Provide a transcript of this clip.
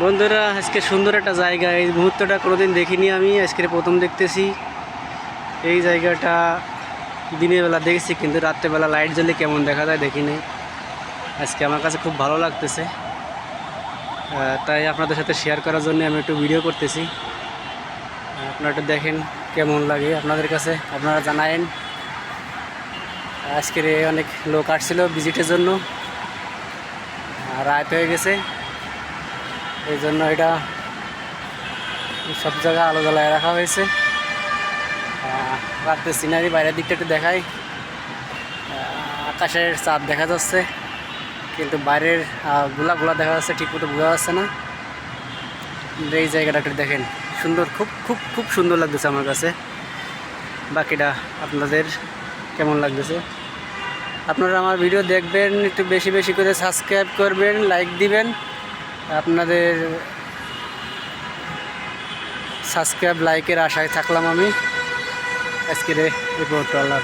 বন্ধুরা, আজকে সুন্দর একটা জায়গা। এই মুহূর্তটা কোনোদিন দেখিনি, আমি আজকে প্রথম দেখতেছি। এই জায়গাটা দিনের বেলা দেখেছি, কিন্তু রাত্রেবেলা লাইট জ্বলে কেমন দেখা যায় দেখিনি। আজকে আমার কাছে খুব ভালো লাগতেছে, তাই আপনাদের সাথে শেয়ার করার জন্য আমি একটু ভিডিও করতেছি। আপনারা একটু দেখেন কেমন লাগে আপনাদের কাছে, আপনারা জানায়েন। আজকের অনেক লোক আসছিল ভিজিটের জন্য, রাত হয়ে গেছে, এই জন্য এটা সব জায়গায় আলো জ্বালায় রাখা হয়েছে। রাতের সিনারি বাইরের দিকটা একটু দেখাই। আকাশের চাঁদ দেখা যাচ্ছে, কিন্তু বাইরের গোলা দেখা যাচ্ছে, ঠিক মতো বোঝা যাচ্ছে না। এই জায়গাটা একটু দেখেন, সুন্দর, খুব খুব খুব সুন্দর লাগতেছে আমার কাছে। বাকিটা আপনাদের কেমন লাগতেছে। আপনারা আমার ভিডিও দেখবেন, একটু বেশি বেশি করে সাবস্ক্রাইব করবেন, লাইক দিবেন। আপনাদের সাবস্ক্রাইব লাইকের আশায় থাকলাম আমি। আজকের রিপোর্ট। আল্লাহ হাফেজ।